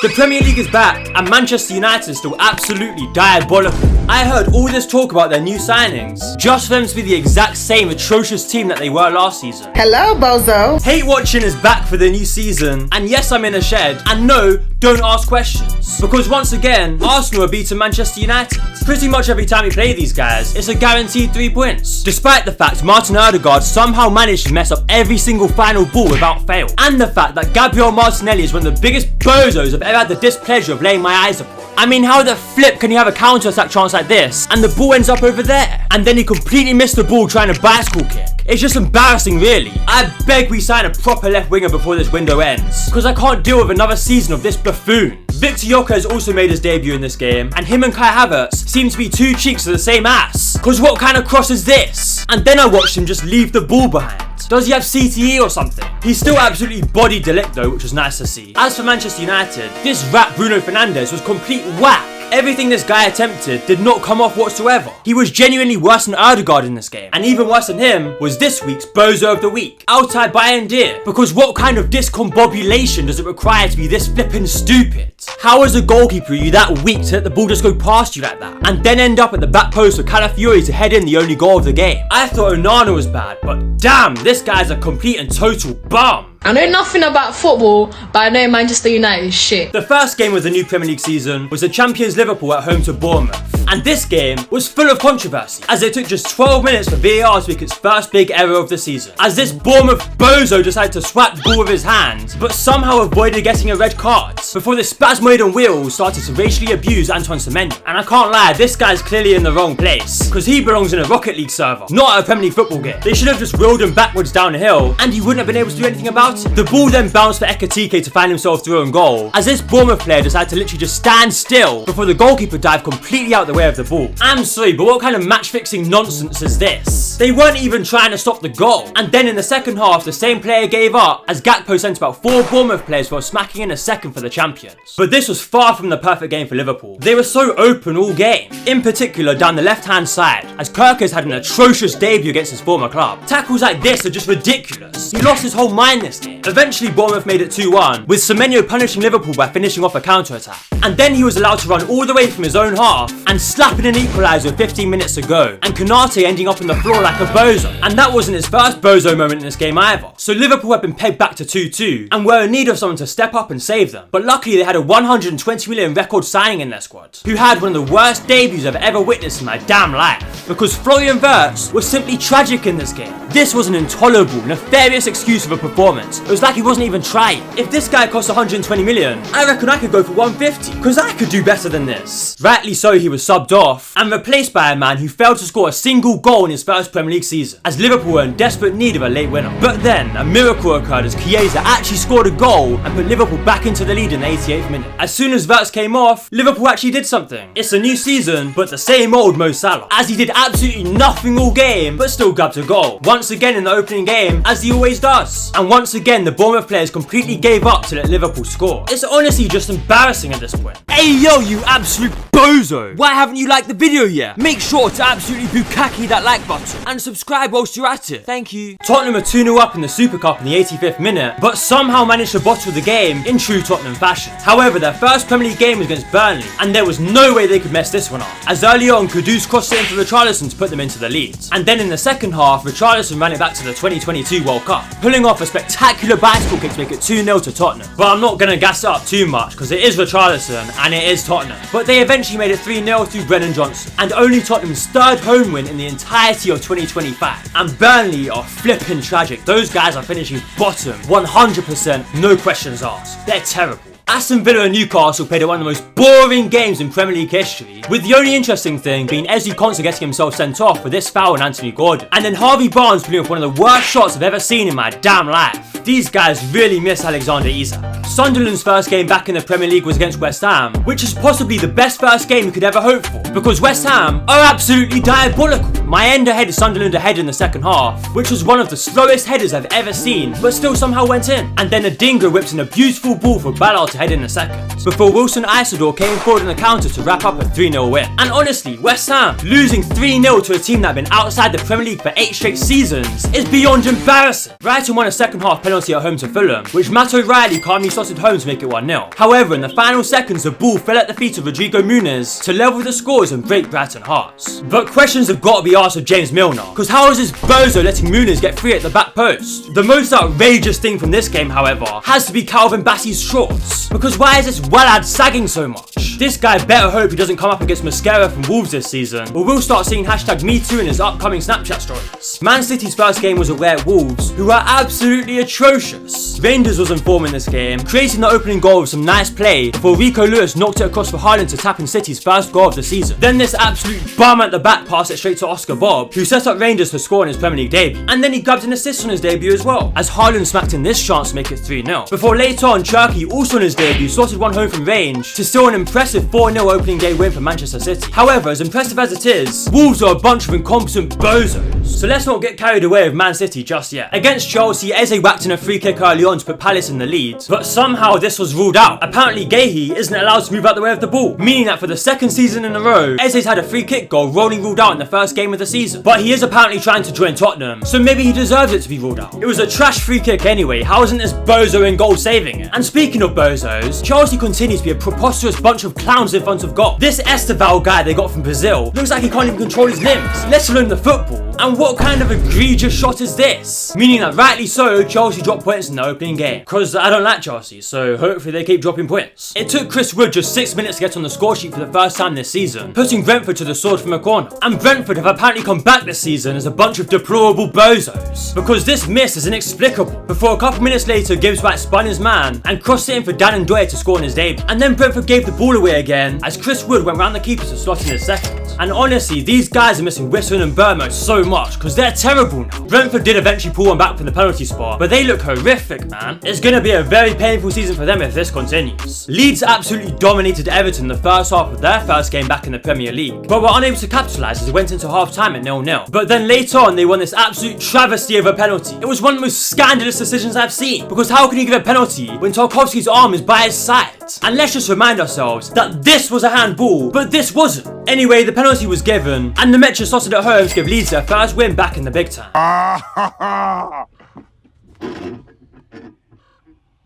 The Premier League is back and Manchester United is still absolutely diabolical. I heard all this talk about their new signings, just for them to be the exact same atrocious team that they were last season. Hello, bozo. Hatewatching is back for the new season, and yes, I'm in a shed, and no, don't ask questions. Because once again, Arsenal are beating Manchester United. Pretty much every time we play these guys, it's a guaranteed 3 points. Despite the fact Martin Odegaard somehow managed to mess up every single final ball without fail. And the fact that Gabriel Martinelli is one of the biggest bozos I've ever had the displeasure of laying my eyes upon. I mean, how the flip can you have a counter-attack chance like this and the ball ends up over there? And then he completely missed the ball trying to bicycle kick. It's just embarrassing, really. I beg we sign a proper left winger before this window ends, because I can't deal with another season of this buffoon. Victor Yoka has also made his debut in this game, and him and Kai Havertz seem to be two cheeks of the same ass. Cause what kind of cross is this? And then I watched him just leave the ball behind. Does he have CTE or something? He's still absolutely bodied De Ligt though, which was nice to see. As for Manchester United, this rat Bruno Fernandes was complete whack. Everything this guy attempted did not come off whatsoever. He was genuinely worse than Odegaard in this game. And even worse than him was this week's Bozo of the Week, Altay Bayındır. Because what kind of discombobulation does it require to be this flippin' stupid? How as a goalkeeper are you that weak to let the ball just go past you like that? And then end up at the back post for Calafiori to head in the only goal of the game. I thought Onana was bad, but damn, this guy's a complete and total bum. I know nothing about football, but I know Manchester United is shit. The first game of the new Premier League season was the champions Liverpool at home to Bournemouth. And this game was full of controversy, as it took just 12 minutes for VAR to make its first big error of the season. As this Bournemouth bozo decided to swat the ball with his hand, but somehow avoided getting a red card, before the spasmoid on wheels started to racially abuse Antoine Semenyo. And I can't lie, this guy's clearly in the wrong place, because he belongs in a Rocket League server, not a Premier League football game. They should have just wheeled him backwards down the hill, and he wouldn't have been able to do anything about it. The ball then bounced for Ekitike to find himself through own goal, as this Bournemouth player decided to literally just stand still before the goalkeeper dived completely out the way of the ball. I'm sorry, but what kind of match-fixing nonsense is this? They weren't even trying to stop the goal. And then in the second half, the same player gave up, as Gakpo sent about 4 Bournemouth players for smacking in a second for the champions. But this was far from the perfect game for Liverpool. They were so open all game, in particular down the left-hand side, as Kirkers had an atrocious debut against his former club. Tackles like this are just ridiculous. He lost his whole mind this game. Eventually, Bournemouth made it 2-1, with Semenyo punishing Liverpool by finishing off a counter-attack. And then he was allowed to run all the way from his own half and slapping an equaliser with 15 minutes to go, and Konate ending up on the floor like a bozo. And that wasn't his first bozo moment in this game either. So Liverpool had been pegged back to 2-2 and were in need of someone to step up and save them. But luckily they had a 120 million record signing in their squad, who had one of the worst debuts I've ever witnessed in my damn life. Because Florian Wirtz was simply tragic in this game. This was an intolerable, nefarious excuse of a performance. It was like he wasn't even trying. If this guy cost 120 million, I reckon I could go for 150, because I could do better than this. Rightly so, he was subbed off and replaced by a man who failed to score a single goal in his first Premier League season, as Liverpool were in desperate need of a late winner. But then, a miracle occurred as Chiesa actually scored a goal and put Liverpool back into the lead in the 88th minute. As soon as Wirtz came off, Liverpool actually did something. It's a new season, but the same old Mo Salah, as he did absolutely nothing all game, but still grabbed a goal. Once again in the opening game, as he always does. And once again, the Bournemouth players completely gave up to let Liverpool score. It's honestly just embarrassing at this point. Hey yo, you absolute bozo! Why haven't you liked the video yet? Make sure to absolutely bukkake that like button and subscribe whilst you're at it. Thank you. Tottenham are 2-0 up in the Super Cup in the 85th minute, but somehow managed to bottle the game in true Tottenham fashion. However, their first Premier League game was against Burnley, and there was no way they could mess this one up, as early on Kudus crossed it into Richarlison to put them into the lead. And then in the second half, Richarlison ran it back to the 2022 World Cup, pulling off a spectacular bicycle kick to make it 2-0 to Tottenham. But I'm not going to gas it up too much, because it is Richarlison and it is Tottenham. But they eventually made it 3-0 through Brennan Johnson, and only Tottenham's third home win in the entirety of 2025. And Burnley are flipping tragic. Those guys are finishing bottom 100%, no questions asked. They're terrible. Aston Villa and Newcastle played one of the most boring games in Premier League history, with the only interesting thing being Ezri Konsa getting himself sent off for this foul on Anthony Gordon, and then Harvey Barnes putting up one of the worst shots I've ever seen in my damn life. These guys really miss Alexander Isak. Sunderland's first game back in the Premier League was against West Ham, which is possibly the best first game you could ever hope for, because West Ham are absolutely diabolical. Mayenda headed Sunderland ahead in the second half, which was one of the slowest headers I've ever seen, but still somehow went in. And then Adingra whipped in a beautiful ball for Ballard to head in the second, before Wilson Isidore came forward in the counter to wrap up a 3-0 win. And honestly, West Ham losing 3-0 to a team that had been outside the Premier League for 8 straight seasons is beyond embarrassing. Brighton won a second half penalty at home to Fulham, which Matt O'Reilly calmly slotted home to make it 1-0. However, in the final seconds, the ball fell at the feet of Rodrigo Muniz to level the scores and break Brighton hearts. But questions have got to be asked of James Milner, because how is this bozo letting Muniz get free at the back post? The most outrageous thing from this game, however, has to be Calvin Bassey's shorts, because why is this Wallad sagging so much? This guy better hope he doesn't come up against Mascara from Wolves this season, or we'll start seeing #MeToo in his upcoming Snapchat stories. Man City's first game was away at Wolves, who are absolutely atrocious. Rangers was in form in this game, creating the opening goal with some nice play before Rico Lewis knocked it across for Haaland to tap in City's first goal of the season. Then this absolute bum at the back passed it straight to Oscar Bob, who set up Rangers to score in his Premier League debut. And then he grabbed an assist on his debut as well, as Haaland smacked in this chance to make it 3-0. Before later on, Cherki, also on his debut, slotted one home from range to still an impressive 4-0 opening day win for Manchester City. However, as impressive as it is, Wolves are a bunch of incompetent bozos, so let's not get carried away with Man City just yet. Against Chelsea, Eze whacked in a free kick early on to put Palace in the lead, but somehow this was ruled out. Apparently Guehi isn't allowed to move out the way of the ball, meaning that for the second season in a row, Eze's had a free kick goal rolling ruled out in the first game of the season. But he is apparently trying to join Tottenham, so maybe he deserves it to be ruled out. It was a trash free kick anyway, how isn't this bozo in goal saving it? And speaking of bozos, Chelsea continues to be a preposterous bunch of clowns in front of goal. This Esteval guy they got from Brazil looks like he can't even control his limbs, let alone the football. And what kind of egregious shot is this? Meaning that rightly so, Chelsea dropped points in the opening game. Cause I don't like Chelsea, so hopefully they keep dropping points. It took Chris Wood just 6 minutes to get on the score sheet for the first time this season, putting Brentford to the sword from a corner. And Brentford have apparently come back this season as a bunch of deplorable bozos, because this miss is inexplicable. Before a couple minutes later, Gibbs White spun his man and crossed it in for Dan Ndoye to score in his debut. And then Brentford gave the ball away again as Chris Wood went round the keeper to slot in his second. And honestly, these guys are missing Wisson and Bournemouth so much because they're terrible now. Brentford did eventually pull one back from the penalty spot, but they look horrific, man. It's gonna be a very painful season for them if this continues. Leeds absolutely dominated Everton the first half of their first game back in the Premier League, but were unable to capitalise as they went into half time at 0-0. But then later on, they won this absolute travesty of a penalty. It was one of the most scandalous decisions I've seen, because how can you give a penalty when Tarkowski's arm is by his side? And let's just remind ourselves that this was a handball, but this wasn't. Anyway, the penalty was given, and the Metros slotted at home to give Leeds their first win back in the big time.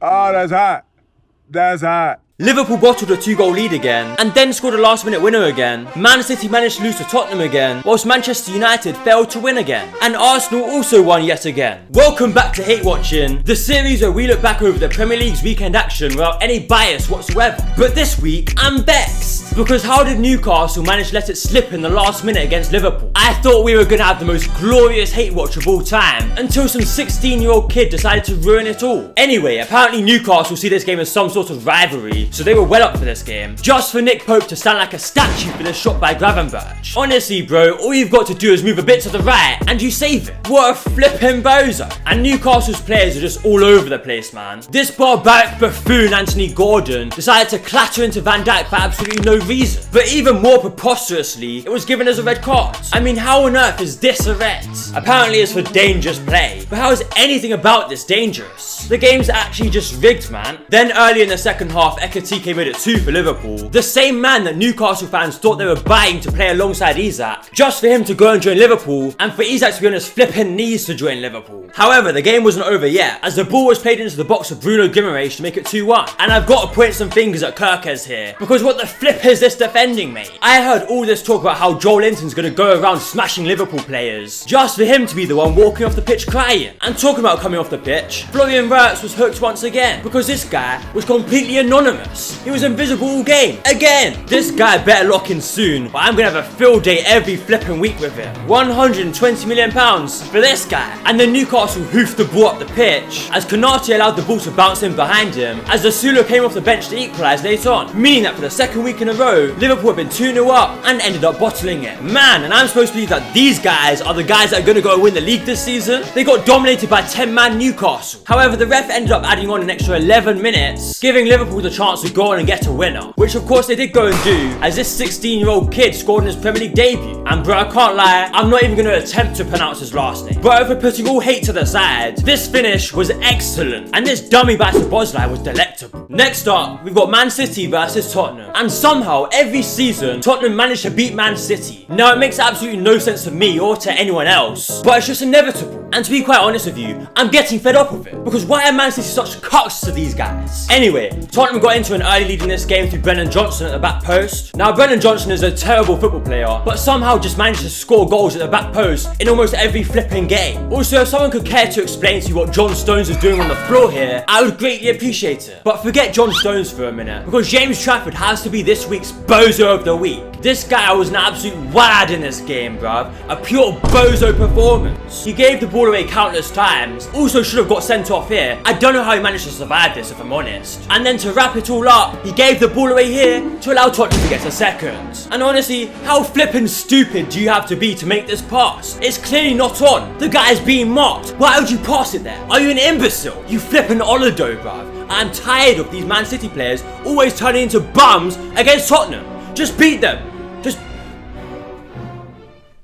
Oh, that's hot. That's hot. Liverpool bottled a 2-goal lead again, and then scored a last-minute winner again. Man City managed to lose to Tottenham again, whilst Manchester United failed to win again. And Arsenal also won yet again. Welcome back to Hate Watching, the series where we look back over the Premier League's weekend action without any bias whatsoever. But this week, I'm vexed, because how did Newcastle manage to let it slip in the last minute against Liverpool? I thought we were going to have the most glorious hate watch of all time, until some 16-year-old kid decided to ruin it all. Anyway, apparently Newcastle see this game as some sort of rivalry, so they were well up for this game, just for Nick Pope to stand like a statue for this shot by Gravenberch. Honestly bro, all you've got to do is move a bit to the right and you save it. What a flippin' bozo. And Newcastle's players are just all over the place, man. This barbaric buffoon Anthony Gordon decided to clatter into Van Dijk for absolutely no reason. But even more preposterously, it was given as a red card. I mean, how on earth is this a red? Apparently it's for dangerous play, but how is anything about this dangerous? The game's actually just rigged, man. Then early in the second half, Ekitike made it 2 for Liverpool. The same man that Newcastle fans thought they were buying to play alongside Isak, just for him to go and join Liverpool, and for Isak to be on his flipping knees to join Liverpool. However, the game wasn't over yet, as the ball was played into the box of Bruno Guimaraes to make it 2-1. And I've got to point some fingers at Kirkes here, because what the flip is this defending, mate? I heard all this talk about how Joel Linton's gonna go around smashing Liverpool players, just for him to be the one walking off the pitch crying. And talking about coming off the pitch, Florian Wirtz was hooked once again, because this guy was completely anonymous. He was invisible all game. Again! This guy better lock in soon, or I'm gonna have a field day every flipping week with him. £120 million for this guy. And the Newcastle Newcastle hoofed the ball up the pitch as Konate allowed the ball to bounce in behind him as the Sulu came off the bench to equalise later on, meaning that for the second week in a row, Liverpool have been 2-0 up and ended up bottling it. Man, and I'm supposed to believe that these guys are the guys that are going to go and win the league this season. They got dominated by 10-man Newcastle. However, the ref ended up adding on an extra 11 minutes, giving Liverpool the chance to go on and get a winner, which of course they did go and do, as this 16-year-old kid scored in his Premier League debut. And bro, I can't lie, I'm not even going to attempt to pronounce his last name. But for putting all hate to the side, this finish was excellent, and this dummy by Szoboszlai was delectable. Next up, we've got Man City versus Tottenham, and somehow every season Tottenham managed to beat Man City. Now it makes absolutely no sense to me or to anyone else, but it's just inevitable. And to be quite honest with you, I'm getting fed up with it, because why are Man City such cucks to these guys? Anyway, Tottenham got into an early lead in this game through Brennan Johnson at the back post. Now Brennan Johnson is a terrible football player, but somehow just managed to score goals at the back post in almost every flipping game. Also, if someone could care to explain to you what John Stones is doing on the floor here, I would greatly appreciate it. But forget John Stones for a minute, because James Trafford has to be this week's bozo of the week. This guy was an absolute wad in this game, bruv. A pure bozo performance. He gave the ball away countless times. Also should have got sent off here. I don't know how he managed to survive this, if I'm honest. And then to wrap it all up, he gave the ball away here to allow Tottenham to get a second. And honestly, how flippin' stupid do you have to be to make this pass? It's clearly not on. The guy is being marked. Why would you pass it there? Are you an imbecile? You flippin' Olido, bruv. I'm tired of these Man City players always turning into bums against Tottenham. Just beat them.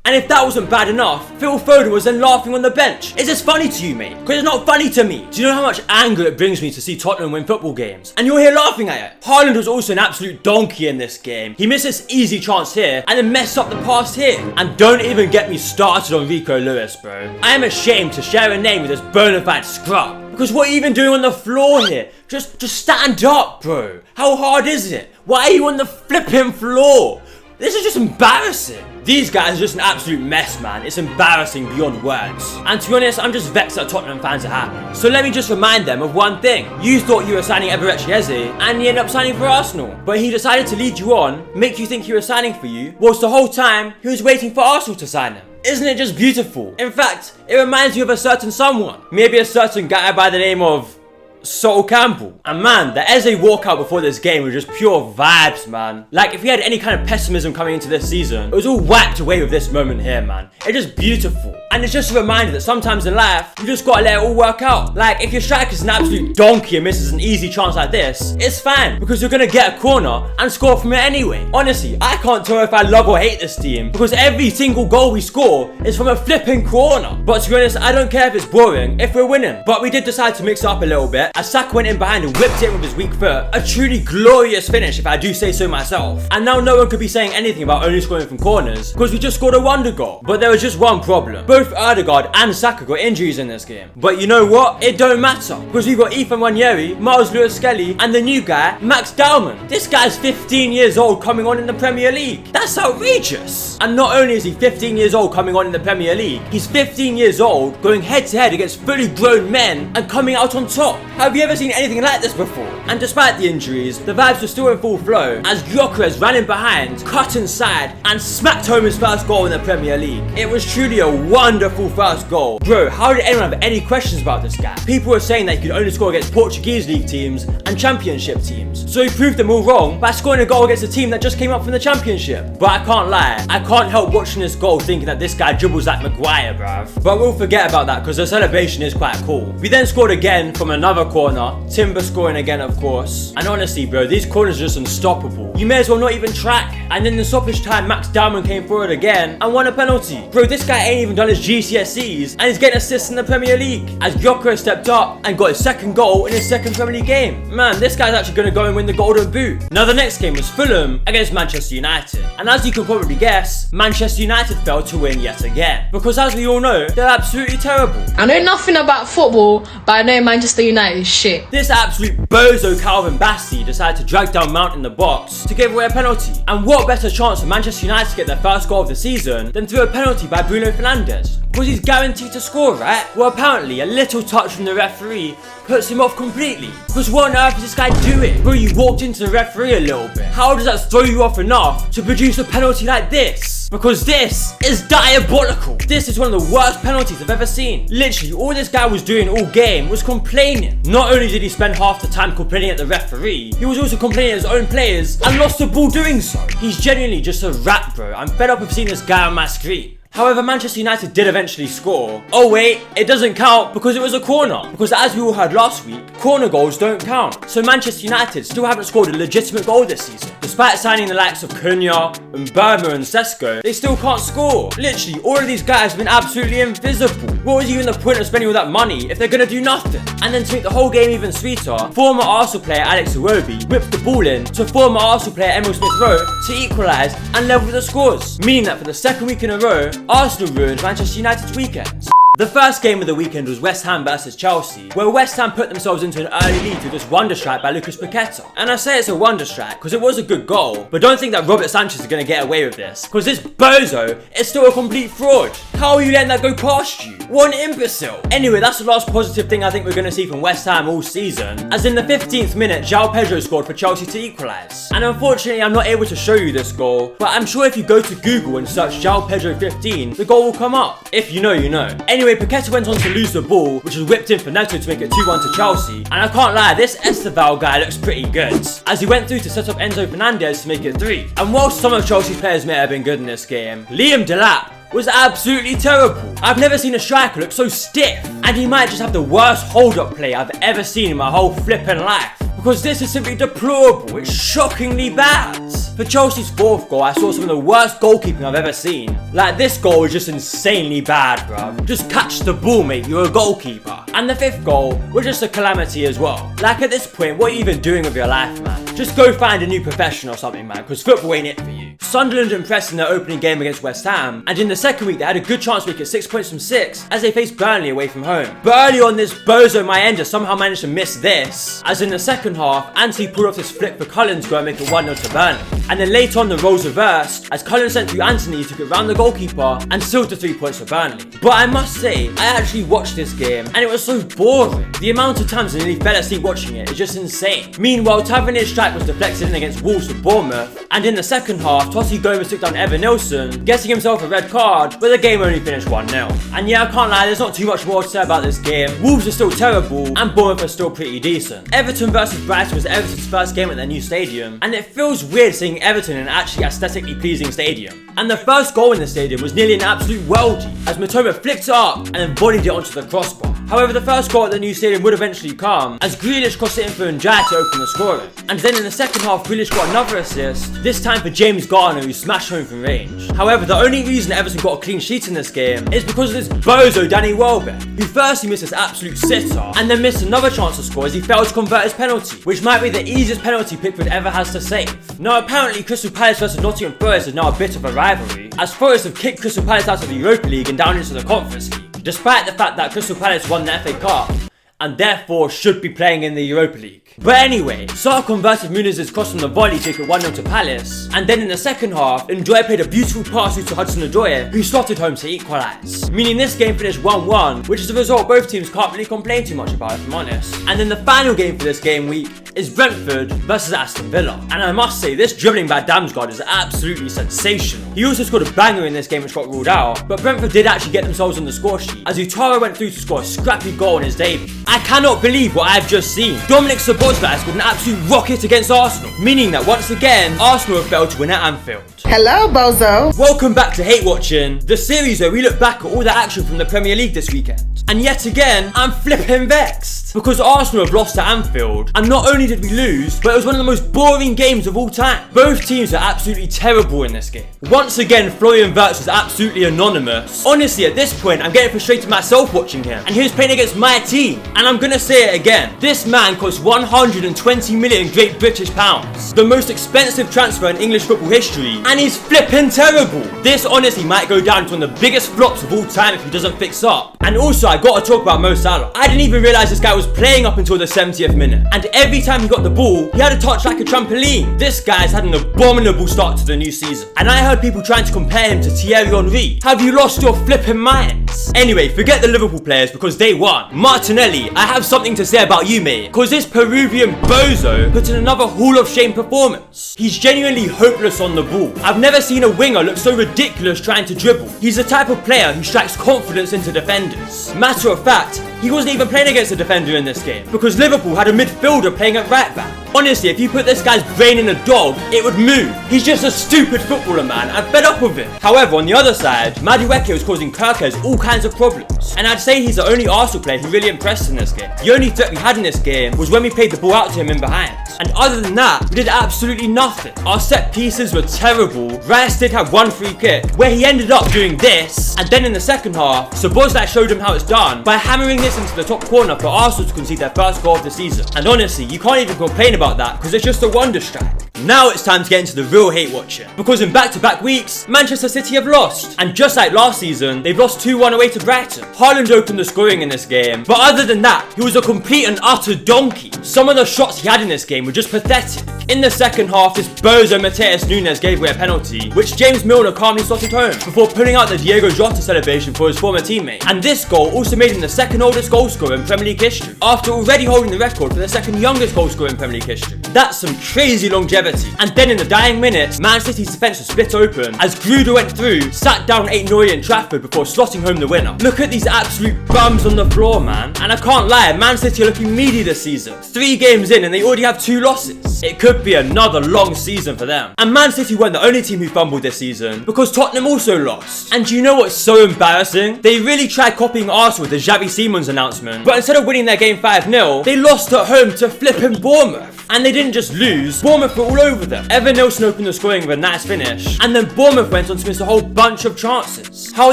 And if that wasn't bad enough, Phil Foden was then laughing on the bench. Is this funny to you, mate? Because it's not funny to me. Do you know how much anger it brings me to see Tottenham win football games? And you're here laughing at it. Haaland was also an absolute donkey in this game. He missed this easy chance here and then messed up the pass here. And don't even get me started on Rico Lewis, bro. I am ashamed to share a name with this bona fide scrub. Because what are you even doing on the floor here? Just stand up, bro. How hard is it? Why are you on the flipping floor? This is just embarrassing. These guys are just an absolute mess, man. It's embarrassing beyond words. And to be honest, I'm just vexed that Tottenham fans are happy. So let me just remind them of one thing. You thought you were signing Eberechi Eze, and you ended up signing for Arsenal. But he decided to lead you on, make you think he was signing for you, whilst the whole time, he was waiting for Arsenal to sign him. Isn't it just beautiful? In fact, it reminds you of a certain someone. Maybe a certain guy by the name of Sol Campbell. And man, the Eze walkout before this game was just pure vibes, man. Like, if we had any kind of pessimism coming into this season, it was all wiped away with this moment here, man. It's just beautiful. And it's just a reminder that sometimes in life, you just gotta let it all work out. Like, if your striker's an absolute donkey and misses an easy chance like this, it's fine, because you're gonna get a corner and score from it anyway. Honestly, I can't tell if I love or hate this team, because every single goal we score is from a flipping corner. But to be honest, I don't care if it's boring, if we're winning. But we did decide to mix it up a little bit, as Saka went in behind and whipped it with his weak foot. A truly glorious finish, if I do say so myself. And now no one could be saying anything about only scoring from corners, because we just scored a wonder goal. But there was just one problem. Both Ødegaard and Saka got injuries in this game. But you know what? It don't matter, because we've got Ethan Nwaneri, Miles Lewis-Skelly, and the new guy, Max Dowman. This guy's 15 years old coming on in the Premier League. That's outrageous. And not only is he 15 years old coming on in the Premier League, he's 15 years old going head to head against fully grown men and coming out on top. Have you ever seen anything like this before? And despite the injuries, the vibes were still in full flow as Gyökeres ran in behind, cut inside, and smacked home his first goal in the Premier League. It was truly a wonderful first goal. Bro, how did anyone have any questions about this guy? People were saying that he could only score against Portuguese league teams and championship teams. So he proved them all wrong by scoring a goal against a team that just came up from the championship. But I can't lie, I can't help watching this goal thinking that this guy dribbles like Maguire, bruv. But we'll forget about that because the celebration is quite cool. We then scored again from another corner, Timber scoring again, of course. And honestly, bro, these corners are just unstoppable. You may as well not even track. And then in the stoppage time, Max Dowman came forward again and won a penalty. Bro, this guy ain't even done his GCSEs and he's getting assists in the Premier League as Gyökeres stepped up and got his second goal in his second Premier League game. Man, this guy's actually going to go and win the Golden Boot. Now the next game was Fulham against Manchester United. And as you can probably guess, Manchester United failed to win yet again. Because as we all know, they're absolutely terrible. I know nothing about football, but I know Manchester United is shit. This absolute bozo Calvin Bassey decided to drag down Mount in the box to give away a penalty. And what better chance for Manchester United to get their first goal of the season than through a penalty by Bruno Fernandes? Because he's guaranteed to score, right? Well, apparently a little touch from the referee puts him off completely. Because what on earth is this guy doing? Bro, you walked into the referee a little bit. How does that throw you off enough to produce a penalty like this? this. Because this is diabolical. This is one of the worst penalties I've ever seen. Literally, all this guy was doing all game was complaining. Not only did he spend half the time complaining at the referee, he was also complaining at his own players and lost the ball doing so. He's genuinely just a rat, bro. I'm fed up of seeing this guy on my screen. However, Manchester United did eventually score. Oh wait, it doesn't count because it was a corner. Because as we all heard last week, corner goals don't count. So Manchester United still haven't scored a legitimate goal this season. Despite signing the likes of Cunha, Burma and Sesko, they still can't score. Literally, all of these guys have been absolutely invisible. What was even the point of spending all that money if they're gonna do nothing? And then to make the whole game even sweeter, former Arsenal player Alex Iwobi whipped the ball in to former Arsenal player Emil Smith-Rowe to equalise and level the scores. Meaning that for the second week in a row, Arsenal ruined Manchester United's weekend. The first game of the weekend was West Ham versus Chelsea, where West Ham put themselves into an early lead through this wonder strike by Lucas Paqueta. And I say it's a wonder strike because it was a good goal, but don't think that Robert Sanchez is going to get away with this, because this bozo is still a complete fraud. How are you letting that go past you? What an imbecile. Anyway, that's the last positive thing I think we're going to see from West Ham all season, as in the 15th minute, João Pedro scored for Chelsea to equalise. And unfortunately, I'm not able to show you this goal, but I'm sure if you go to Google and search João Pedro 15, the goal will come up. If you know, you know. Anyway, Paqueta went on to lose the ball, which was whipped in for Neto to make it 2-1 to Chelsea. And I can't lie, this Esteval guy looks pretty good, as he went through to set up Enzo Fernandez to make it 3. And whilst some of Chelsea's players may have been good in this game, Liam Delap was absolutely terrible. I've never seen a striker look so stiff, and he might just have the worst hold-up play I've ever seen in my whole flippin' life. Because this is simply deplorable, it's shockingly bad. For Chelsea's fourth goal, I saw some of the worst goalkeeping I've ever seen. Like, this goal is just insanely bad, bruv. Just catch the ball, mate, you're a goalkeeper. And the fifth goal was just a calamity as well. Like, at this point, what are you even doing with your life, man? Just go find a new profession or something, man, because football ain't it for you. Sunderland impressed in their opening game against West Ham, and in the second week they had a good chance to make it 6 points from 6 as they faced Burnley away from home. But early on, this bozo Mayenda somehow managed to miss this, as in the second half, Anthony pulled off this flick for Cullen to go and make it 1-0 to Burnley. And then later on the roles reversed, as Cullen sent through Anthony, took it round the goalkeeper and sealed the 3 points for Burnley. But I must say, I actually watched this game and it was so boring. The amount of times I nearly fell asleep watching it is just insane. Meanwhile, Tavernier's strike was deflected in against Wolves for Bournemouth, and in the second half, Totti Gomez took down Evan Nilsson, getting himself a red card, but the game only finished 1-0. And yeah, I can't lie, there's not too much more to say about this game. Wolves are still terrible, and Bournemouth are still pretty decent. Everton versus Brighton was Everton's first game at their new stadium, and it feels weird seeing Everton in an actually aesthetically pleasing stadium. And the first goal in the stadium was nearly an absolute worldie, as Matoma flicked it up and then volleyed it onto the crossbar. However, the first goal at the new stadium would eventually come, as Grealish crossed it in for Njai to open the scoring. And then in the second half, Grealish got another assist, this time for James Garner, who smashed home from range. However, the only reason Everton got a clean sheet in this game is because of this bozo Danny Welbeck, who firstly missed this absolute sitter, and then missed another chance to score as he failed to convert his penalty, which might be the easiest penalty Pickford ever has to save. Now apparently Crystal Palace versus Nottingham Forest is now a bit of a rivalry, as Forest have kicked Crystal Palace out of the Europa League and down into the Conference League, despite the fact that Crystal Palace won the FA Cup and therefore should be playing in the Europa League. But anyway, Sarr converted Muniz's cross from the volley to make it 1-0 to Palace, and then in the second half, Ndoye played a beautiful pass through to Hudson-Odoi, who slotted home to equalise. Meaning this game finished 1-1, which is a result both teams can't really complain too much about, if I'm honest. And then the final game for this game week is Brentford versus Aston Villa. And I must say, this dribbling by Damsgaard is absolutely sensational. He also scored a banger in this game which got ruled out, but Brentford did actually get themselves on the score sheet, as Utara went through to score a scrappy goal in his debut. I cannot believe what I've just seen. Dominic Szoboszlai scored an absolute rocket against Arsenal, meaning that once again, Arsenal have failed to win at Anfield. Hello, bozo. Welcome back to Hatewatching, the series where we look back at all the action from the Premier League this weekend. And yet again, I'm flipping vexed, because Arsenal have lost at Anfield, and not only did we lose, but it was one of the most boring games of all time. Both teams are absolutely terrible in this game. Once again, Florian Wirtz was absolutely anonymous. Honestly, at this point, I'm getting frustrated myself watching him, and he was playing against my team. And I'm gonna say it again, this man cost 120 million Great British pounds, the most expensive transfer in English football history, and he's flipping terrible. This honestly might go down to one of the biggest flops of all time if he doesn't fix up. And also, I gotta talk about Mo Salah. I didn't even realise this guy was playing up until the 70th minute, and every time he got the ball, he had a touch like a trampoline. This guy's had an abominable start to the new season, and I heard people trying to compare him to Thierry Henry. Have you lost your flipping minds? Anyway, forget the Liverpool players because they won. Martinelli, I have something to say about you, mate, because this Peruvian bozo put in another Hall of Shame performance. He's genuinely hopeless on the ball. I've never seen a winger look so ridiculous trying to dribble. He's the type of player who strikes confidence into defenders. Matter of fact, he wasn't even playing against a defender in this game, because Liverpool had a midfielder playing at right back. Honestly, if you put this guy's brain in a dog, it would move. He's just a stupid footballer, man. I'm fed up with him. However, on the other side, Madueke was causing Kirkes all kinds of problems. And I'd say he's the only Arsenal player who really impressed in this game. The only threat we had in this game was when we played the ball out to him in behind. And other than that, we did absolutely nothing. Our set pieces were terrible. Rice did have one free kick, where he ended up doing this. And then in the second half, Szoboszlai showed him how it's done by hammering this into the top corner for Arsenal to concede their first goal of the season. And honestly, you can't even complain about that, because it's just a wonder strike. Now it's time to get into the real hate watching, because in back-to-back weeks, Manchester City have lost. And just like last season, they've lost 2-1 away to Brighton. Haaland opened the scoring in this game, but other than that, he was a complete and utter donkey. Some of the shots he had in this game were just pathetic. In the second half, this bozo Matheus Nunes gave away a penalty, which James Milner calmly slotted home, before pulling out the Diego Jota celebration for his former teammate. And this goal also made him the second oldest goal scorer in Premier League history, after already holding the record for the second youngest goal scorer in Premier League history. That's some crazy longevity. And then in the dying minutes, Man City's defence was split open as Gruder went through, sat down 8-0 in Trafford before slotting home the winner. Look at these absolute bums on the floor, man. And I can't lie, Man City are looking meaty this season. 3 games in and they already have 2 losses. It could be another long season for them. And Man City weren't the only team who fumbled this season, because Tottenham also lost. And do you know what's so embarrassing? They really tried copying Arsenal with the Xavi Simons announcement, but instead of winning their game 5-0, they lost at home to flipping Bournemouth. And they didn't just lose, Bournemouth were all over them. Evan Nilsson opened the scoring with a nice finish, and then Bournemouth went on to miss a whole bunch of chances. How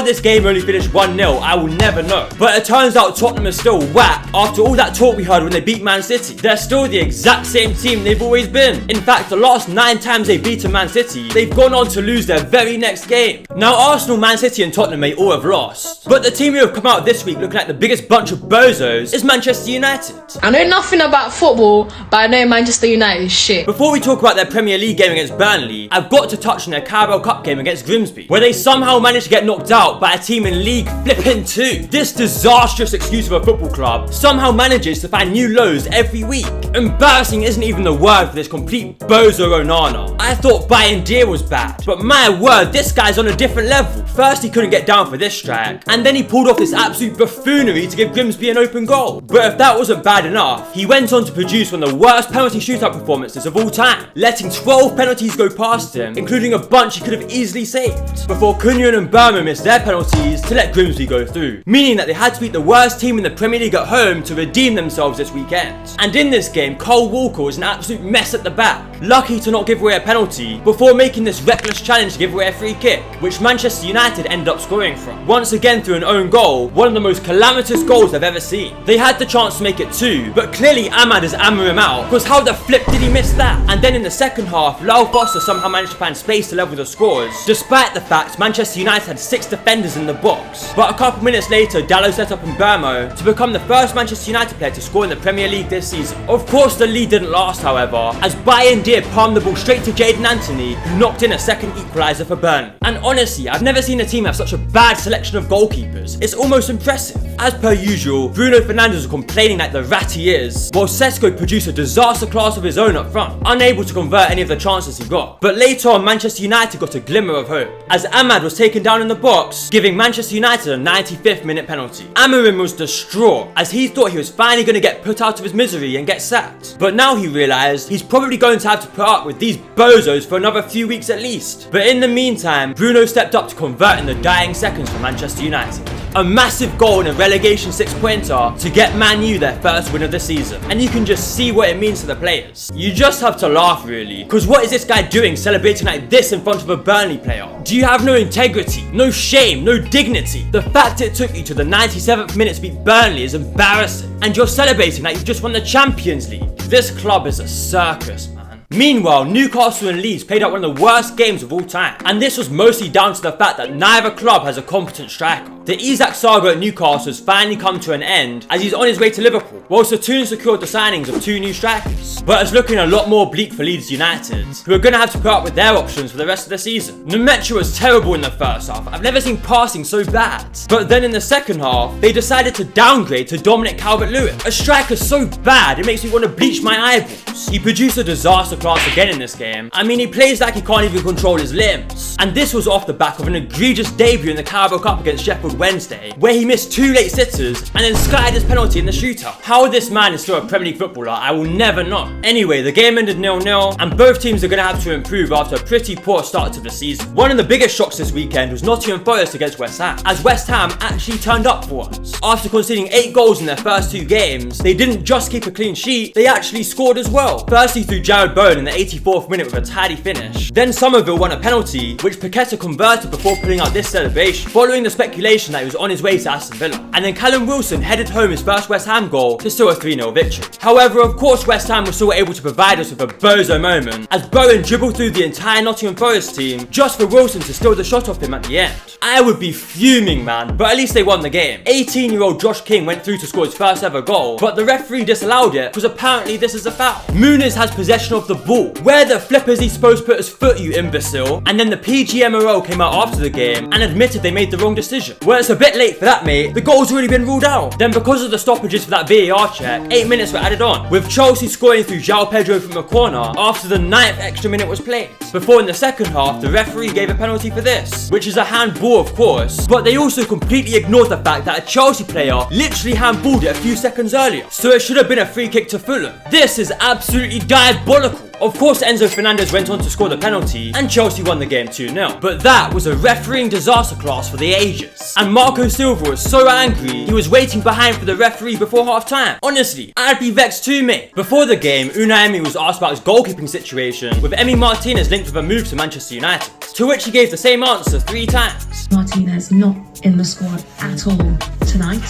this game only finished 1-0, I will never know. But it turns out Tottenham is still whack after all that talk we heard when they beat Man City. They're still the exact same team they've always been. In fact, the last 9 times they've beaten Man City, they've gone on to lose their very next game. Now Arsenal, Man City and Tottenham may all have lost, but the team who have come out this week looking like the biggest bunch of bozos is Manchester United. I know nothing about football, but I know Manchester United is shit. Before we talk about their Premier League game against Burnley, I've got to touch on their Carabao Cup game against Grimsby, where they somehow managed to get knocked out by a team in League flipping 2. This disastrous excuse of a football club somehow manages to find new lows every week. Embarrassing isn't even the word for this complete bozo Onana. I thought Bayern was bad, but my word, this guy's on a different level. First he couldn't get down for this strike, and then he pulled off this absolute buffoonery to give Grimsby an open goal. But if that wasn't bad enough, he went on to produce one of the worst penalty shootout performances of all time, letting 12 penalties go past him, including a bunch he could have easily saved, before Cunha and Burma missed their penalties to let Grimsby go through, meaning that they had to beat the worst team in the Premier League at home to redeem themselves this weekend. And in this game, Cole Walker was an absolute mess at the back, lucky to not give away a penalty, before making this reckless challenge to give away a free kick, which Manchester United ended up scoring from, once again through an own goal, one of the most calamitous goals I've ever seen. They had the chance to make it 2, but clearly Ahmad has hammered him out, because how the flip did he miss that? And then in the second half, Lyle Foster somehow managed to find space to level the scores, despite the fact Manchester United had 6 defenders in the box. But a couple minutes later, Dalot set up Mbermo to become the first Manchester United player to score in the Premier League this season. Of course the lead didn't last, however, as Bayern palmed the ball straight to Jadon Anthony, who knocked in a second equaliser for Burnley. And honestly, I've never seen a team have such a bad selection of goalkeepers. It's almost impressive. As per usual, Bruno Fernandes was complaining like the rat he is, while Sesko produced a disaster class of his own up front, unable to convert any of the chances he got. But later on, Manchester United got a glimmer of hope, as Ahmad was taken down in the box, giving Manchester United a 95th minute penalty. Amorim was distraught, as he thought he was finally going to get put out of his misery and get sacked. But now he realised he's probably going to have to put up with these bozos for another few weeks at least. But in the meantime, Bruno stepped up to convert in the dying seconds for Manchester United. A massive goal in a relegation 6-pointer to get Man U their first win of the season. And you can just see what it means to the players. You just have to laugh really, because what is this guy doing celebrating like this in front of a Burnley player? Do you have no integrity, no shame, no dignity? The fact it took you to the 97th minute to beat Burnley is embarrassing. And you're celebrating like you've just won the Champions League. This club is a circus, man. Meanwhile, Newcastle and Leeds played out one of the worst games of all time, and this was mostly down to the fact that neither club has a competent striker. The Isak saga at Newcastle has finally come to an end, as he's on his way to Liverpool, whilst the Toon secured the signings of 2 new strikers. But it's looking a lot more bleak for Leeds United, who are going to have to put up with their options for the rest of the season. Nemecha was terrible in the first half. I've never seen passing so bad. But then in the second half, they decided to downgrade to Dominic Calvert-Lewin, a striker so bad it makes me want to bleach my eyeballs. He produced a disaster disaster class again in this game. I mean, he plays like he can't even control his limbs. And this was off the back of an egregious debut in the Carabao Cup against Sheffield Wednesday, where he missed 2 late sitters and then skied his penalty in the shootout. How this man is still a Premier League footballer, I will never know. Anyway, the game ended 0-0, and both teams are going to have to improve after a pretty poor start to the season. One of the biggest shocks this weekend was Nottingham Forest against West Ham, as West Ham actually turned up for once. After conceding 8 goals in their first 2 games, they didn't just keep a clean sheet, they actually scored as well. Firstly through Jared Bowen in the 84th minute with a tidy finish. Then Somerville won a penalty, which Paqueta converted before pulling out this celebration, following the speculation that he was on his way to Aston Villa. And then Callum Wilson headed home his first West Ham goal to seal a 3-0 victory. However, of course, West Ham was still able to provide us with a bozo moment, as Bowen dribbled through the entire Nottingham Forest team just for Wilson to steal the shot off him at the end. I would be fuming, man, but at least they won the game. 18-year-old Josh King went through to score his first ever goal, but the referee disallowed it because apparently this is a foul. Muniz has possession of the ball. Where the flip is he supposed to put his foot, you imbecile? And then the PGMOL came out after the game and admitted they made the wrong decision. Well, it's a bit late for that, mate. The goal's already been ruled out. Then because of the stoppages for that VAR check, 8 minutes were added on, with Chelsea scoring through João Pedro from a corner after the 9th extra minute was played. Before in the second half, the referee gave a penalty for this, which is a handball of course, but they also completely ignored the fact that a Chelsea player literally handballed it a few seconds earlier, so it should have been a free kick to Fulham. This is absolutely diabolical. Of course, Enzo Fernandez went on to score the penalty, and Chelsea won the game 2-0. But that was a refereeing disaster class for the ages. And Marco Silva was so angry, he was waiting behind for the referee before half time. Honestly, I'd be vexed too, mate. Before the game, Unai Emery was asked about his goalkeeping situation, with Emi Martinez linked with a move to Manchester United, to which he gave the same answer 3 times. Martinez not in the squad at all tonight.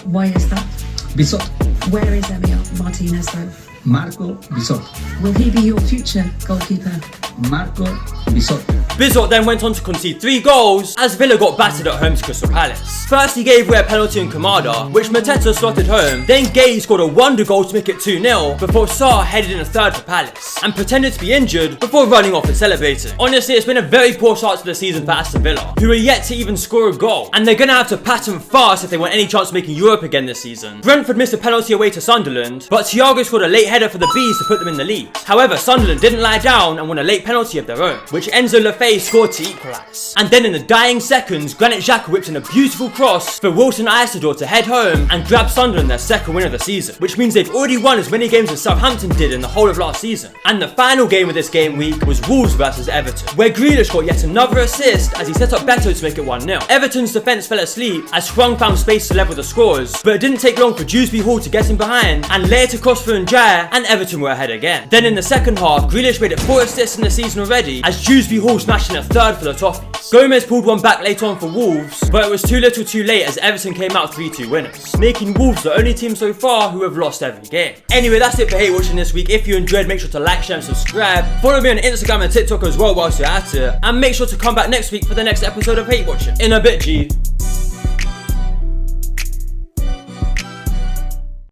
Why is that? Bisot. Where is Emi Martinez though? Marco Bisot. Will he be your future goalkeeper? Marco Bisot. Bizot then went on to concede 3 goals as Villa got battered at home to Crystal Palace. First he gave away a penalty in Kamada, which Mateta slotted home, then Gay scored a wonder goal to make it 2-0 before Sarr headed in a third for Palace and pretended to be injured before running off and celebrating. Honestly, it's been a very poor start to the season for Aston Villa, who are yet to even score a goal, and they're gonna have to pattern fast if they want any chance of making Europe again this season. Brentford missed a penalty away to Sunderland, but Thiago scored a late header for the Bees to put them in the lead. However, Sunderland didn't lie down and won a late penalty of their own, which Enzo Lefebvre scored to equalise. And then in the dying seconds, Granit Xhaka whipped in a beautiful cross for Wilson Isidore to head home and grab Sunderland their second win of the season, which means they've already won as many games as Southampton did in the whole of last season. And the final game of this game week was Wolves versus Everton, where Grealish got yet another assist as he set up Beto to make it 1-0. Everton's defence fell asleep as Sprung found space to level the scores, but it didn't take long for Dewsbury Hall to get in behind and lay it across for Njaya, and Everton were ahead again. Then in the second half, Grealish made it 4 assists in the season already as Dewsbury Hall smashed in a third for the Toffees. Gomez pulled one back later on for Wolves, but it was too little too late as Everton came out 3-2 winners, making Wolves the only team so far who have lost every game. Anyway, that's it for Hate Watching this week. If you enjoyed, make sure to like, share and subscribe. Follow me on Instagram and TikTok as well whilst you're at it, and make sure to come back next week for the next episode of Hate Watching. In a bit, G.